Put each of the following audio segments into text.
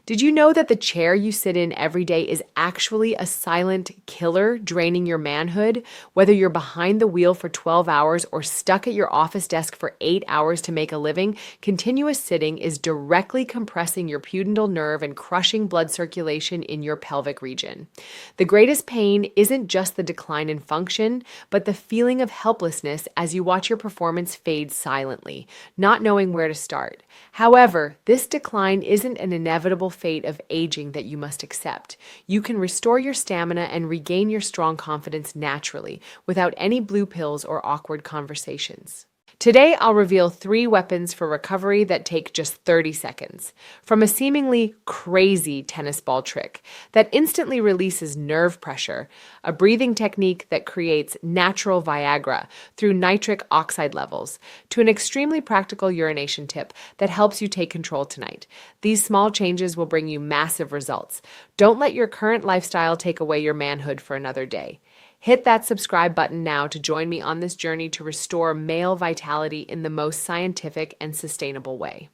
Did you know that the chair you sit in every day is actually a silent killer draining your manhood? Whether you're behind the wheel for 12 hours or stuck at your office desk for 8 hours to make a living, continuous sitting is directly compressing your pudendal nerve and crushing blood circulation in your pelvic region. The greatest pain isn't just the decline in function, but the feeling of helplessness as you watch your performance fade silently, not knowing where to start. However, this decline isn't an inevitable fate of aging that you must accept. You can restore your stamina and regain your strong confidence naturally, without any blue pills or awkward conversations. Today, I'll reveal 3 weapons for recovery that take just 30 seconds. From a seemingly crazy tennis ball trick that instantly releases nerve pressure, a breathing technique that creates natural Viagra through nitric oxide levels, to an extremely practical urination tip that helps you take control tonight. These small changes will bring you massive results. Don't let your current lifestyle take away your manhood for another day. Hit that subscribe button now to join me on this journey to restore male vitality in the most scientific and sustainable way.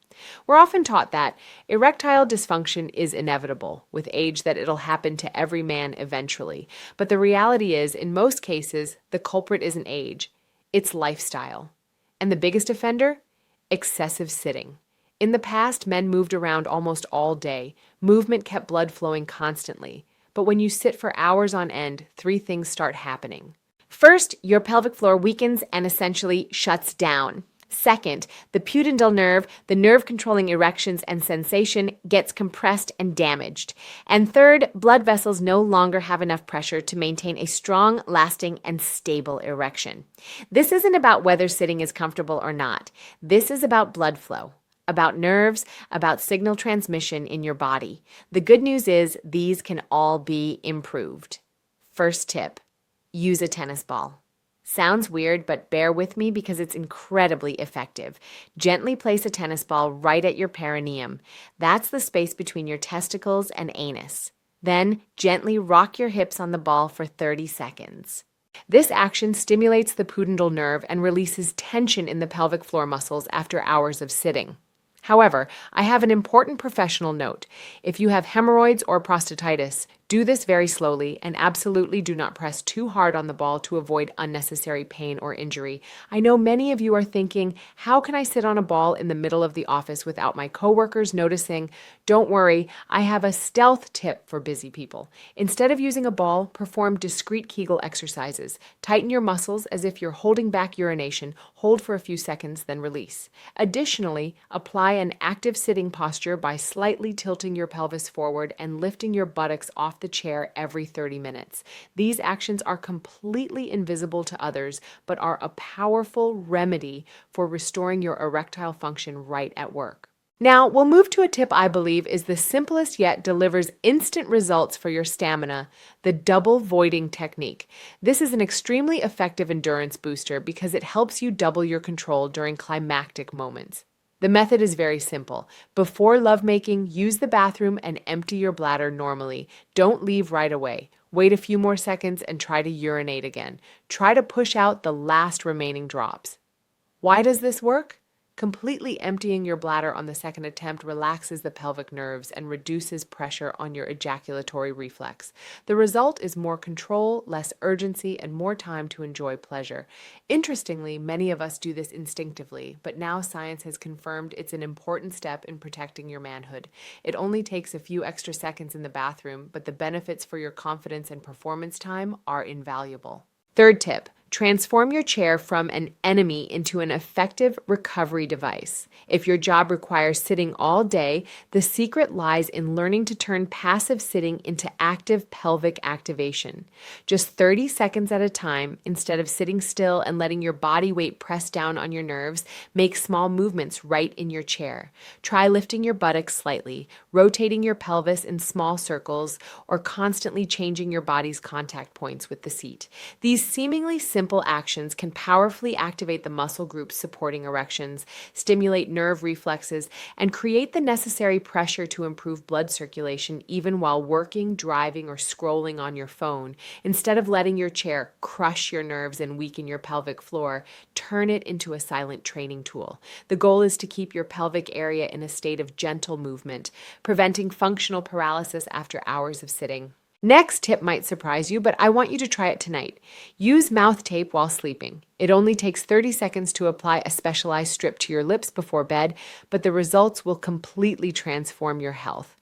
We're often taught that erectile dysfunction is inevitable, with age that it'll happen to every man eventually. But the reality is, in most cases, the culprit isn't age, it's lifestyle. And the biggest offender? Excessive sitting. In the past, men moved around almost all day. Movement kept blood flowing constantly. But when you sit for hours on end, 3 things start happening. First, your pelvic floor weakens and essentially shuts down. Second, the pudendal nerve, the nerve controlling erections and sensation, gets compressed and damaged. And third, blood vessels no longer have enough pressure to maintain a strong, lasting, and stable erection. This isn't about whether sitting is comfortable or not. This is about blood flow, about nerves, about signal transmission in your body. The good news is these can all be improved. First tip, use a tennis ball. Sounds weird, but bear with me because it's incredibly effective. Gently place a tennis ball right at your perineum. That's the space between your testicles and anus. Then gently rock your hips on the ball for 30 seconds. This action stimulates the pudendal nerve and releases tension in the pelvic floor muscles after hours of sitting. However, I have an important professional note. If you have hemorrhoids or prostatitis, do this very slowly and absolutely do not press too hard on the ball to avoid unnecessary pain or injury. I know many of you are thinking, how can I sit on a ball in the middle of the office without my coworkers noticing? Don't worry, I have a stealth tip for busy people. Instead of using a ball, perform discrete Kegel exercises. Tighten your muscles as if you're holding back urination. Hold for a few seconds, then release. Additionally, apply an active sitting posture by slightly tilting your pelvis forward and lifting your buttocks off the chair every 30 minutes. These actions are completely invisible to others, but are a powerful remedy for restoring your erectile function right at work. Now, we'll move to a tip I believe is the simplest yet delivers instant results for your stamina, the double voiding technique. This is an extremely effective endurance booster because it helps you double your control during climactic moments. The method is very simple. Before lovemaking, use the bathroom and empty your bladder normally. Don't leave right away. Wait a few more seconds and try to urinate again. Try to push out the last remaining drops. Why does this work? Completely emptying your bladder on the second attempt relaxes the pelvic nerves and reduces pressure on your ejaculatory reflex. The result is more control, less urgency, and more time to enjoy pleasure. Interestingly, many of us do this instinctively, but now science has confirmed it's an important step in protecting your manhood. It only takes a few extra seconds in the bathroom, but the benefits for your confidence and performance time are invaluable. Third tip, transform your chair from an enemy into an effective recovery device. If your job requires sitting all day, the secret lies in learning to turn passive sitting into active pelvic activation. Just 30 seconds at a time, instead of sitting still and letting your body weight press down on your nerves, make small movements right in your chair. Try lifting your buttocks slightly, rotating your pelvis in small circles, or constantly changing your body's contact points with the seat. These seemingly simple simple actions can powerfully activate the muscle groups supporting erections, stimulate nerve reflexes, and create the necessary pressure to improve blood circulation even while working, driving, or scrolling on your phone. Instead of letting your chair crush your nerves and weaken your pelvic floor, turn it into a silent training tool. The goal is to keep your pelvic area in a state of gentle movement, preventing functional paralysis after hours of sitting. Next tip might surprise you, but I want you to try it tonight. Use mouth tape while sleeping. It only takes 30 seconds to apply a specialized strip to your lips before bed, but the results will completely transform your health.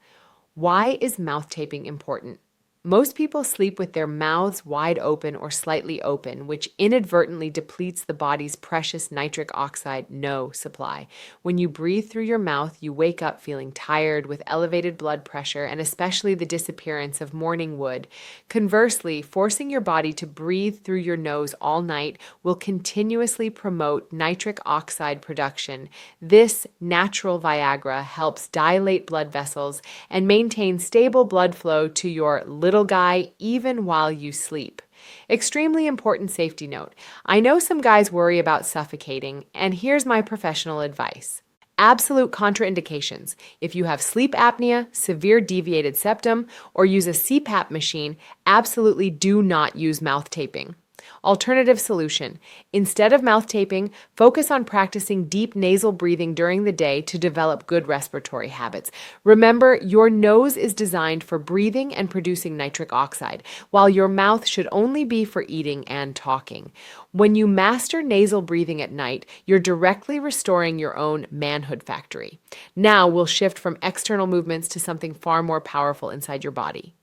Why is mouth taping important? Most people sleep with their mouths wide open or slightly open, which inadvertently depletes the body's precious nitric oxide NO supply. When you breathe through your mouth, you wake up feeling tired with elevated blood pressure and especially the disappearance of morning wood. Conversely, forcing your body to breathe through your nose all night will continuously promote nitric oxide production. This natural Viagra helps dilate blood vessels and maintain stable blood flow to your little guy even while you sleep. Extremely important safety note. I know some guys worry about suffocating, and here's my professional advice. Absolute contraindications. If you have sleep apnea, severe deviated septum, or use a CPAP machine, absolutely do not use mouth taping. Alternative solution. Instead of mouth taping, focus on practicing deep nasal breathing during the day to develop good respiratory habits. Remember, your nose is designed for breathing and producing nitric oxide, while your mouth should only be for eating and talking. When you master nasal breathing at night, you're directly restoring your own manhood factory. Now we'll shift from external movements to something far more powerful inside your body.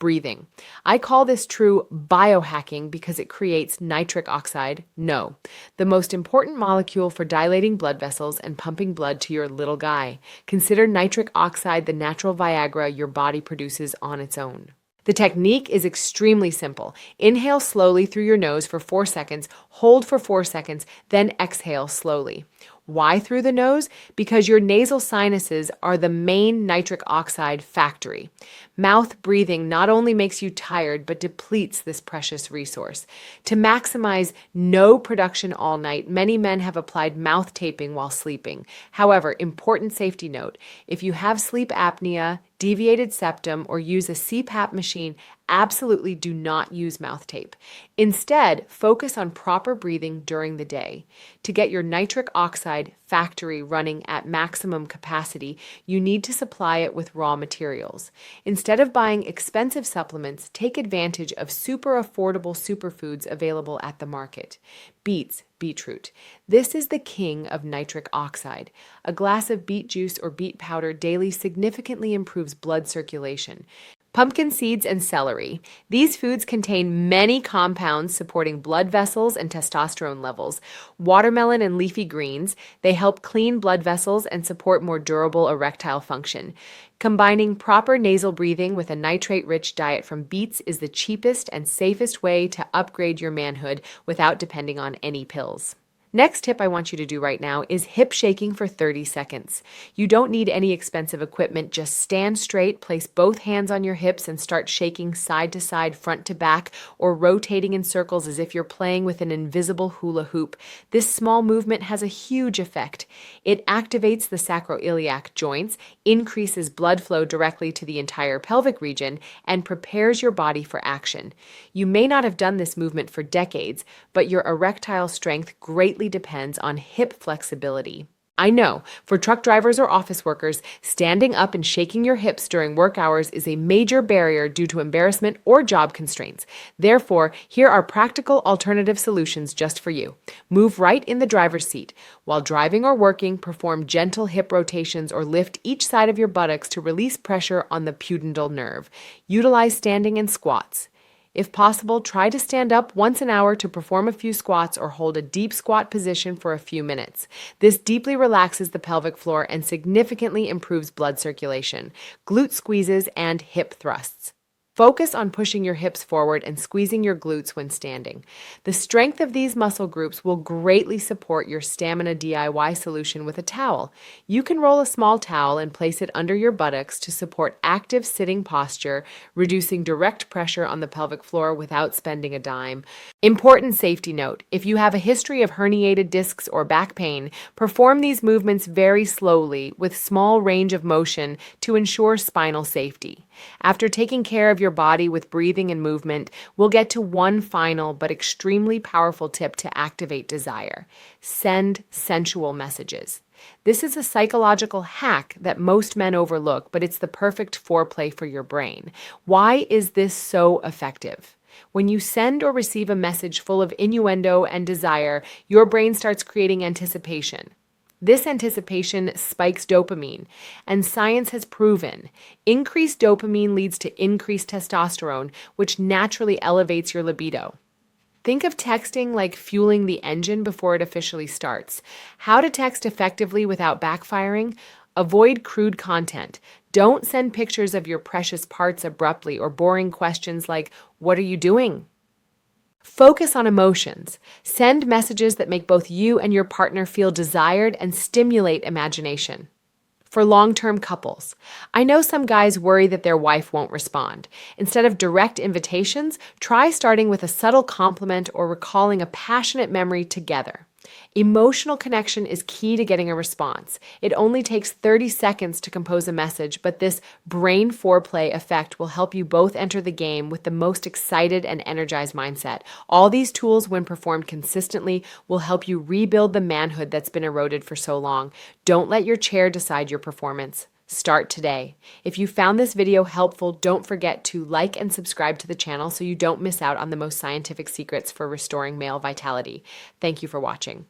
Breathing. I call this true biohacking because it creates nitric oxide, NO, the most important molecule for dilating blood vessels and pumping blood to your little guy. Consider nitric oxide the natural Viagra your body produces on its own. The technique is extremely simple. Inhale slowly through your nose for 4 seconds, hold for 4 seconds, then exhale slowly. Why through the nose? Because your nasal sinuses are the main nitric oxide factory. Mouth breathing not only makes you tired, but depletes this precious resource. To maximize no production all night, many men have applied mouth taping while sleeping. However, important safety note, if you have sleep apnea, deviated septum, or use a CPAP machine, absolutely do not use mouth tape. Instead, focus on proper breathing during the day. To get your nitric oxide factory running at maximum capacity, you need to supply it with raw materials. Instead of buying expensive supplements, take advantage of super affordable superfoods available at the market. Beets, beetroot. This is the king of nitric oxide. A glass of beet juice or beet powder daily significantly improves blood circulation. Pumpkin seeds and celery. These foods contain many compounds supporting blood vessels and testosterone levels. Watermelon and leafy greens, they help clean blood vessels and support more durable erectile function. Combining proper nasal breathing with a nitrate-rich diet from beets is the cheapest and safest way to upgrade your manhood without depending on any pills. Next tip I want you to do right now is hip shaking for 30 seconds. You don't need any expensive equipment. Just stand straight, place both hands on your hips, and start shaking side to side, front to back, or rotating in circles as if you're playing with an invisible hula hoop. This small movement has a huge effect. It activates the sacroiliac joints, increases blood flow directly to the entire pelvic region, and prepares your body for action. You may not have done this movement for decades, but your erectile strength greatly depends on hip flexibility. I know, for truck drivers or office workers, standing up and shaking your hips during work hours is a major barrier due to embarrassment or job constraints. Therefore, here are practical alternative solutions just for you. Move right in the driver's seat. While driving or working, perform gentle hip rotations or lift each side of your buttocks to release pressure on the pudendal nerve. Utilize standing and squats. If possible, try to stand up once an hour to perform a few squats or hold a deep squat position for a few minutes. This deeply relaxes the pelvic floor and significantly improves blood circulation, glute squeezes, and hip thrusts. Focus on pushing your hips forward and squeezing your glutes when standing. The strength of these muscle groups will greatly support your stamina DIY solution with a towel. You can roll a small towel and place it under your buttocks to support active sitting posture, reducing direct pressure on the pelvic floor without spending a dime. Important safety note: if you have a history of herniated discs or back pain, perform these movements very slowly with small range of motion to ensure spinal safety. After taking care of your body with breathing and movement, we'll get to one final but extremely powerful tip to activate desire: send sensual messages. This is a psychological hack that most men overlook, but it's the perfect foreplay for your brain. Why is this so effective? When you send or receive a message full of innuendo and desire, your brain starts creating anticipation. This anticipation spikes dopamine, and science has proven increased dopamine leads to increased testosterone, which naturally elevates your libido. Think of texting like fueling the engine before it officially starts. How to text effectively without backfiring? Avoid crude content. Don't send pictures of your precious parts abruptly or boring questions like, "What are you doing?" Focus on emotions. Send messages that make both you and your partner feel desired and stimulate imagination. For long-term couples, I know some guys worry that their wife won't respond. Instead of direct invitations, try starting with a subtle compliment or recalling a passionate memory together. Emotional connection is key to getting a response. It only takes 30 seconds to compose a message, but this brain foreplay effect will help you both enter the game with the most excited and energized mindset. All these tools, when performed consistently, will help you rebuild the manhood that's been eroded for so long. Don't let your chair decide your performance. Start today. If you found this video helpful, don't forget to like and subscribe to the channel so you don't miss out on the most scientific secrets for restoring male vitality. Thank you for watching.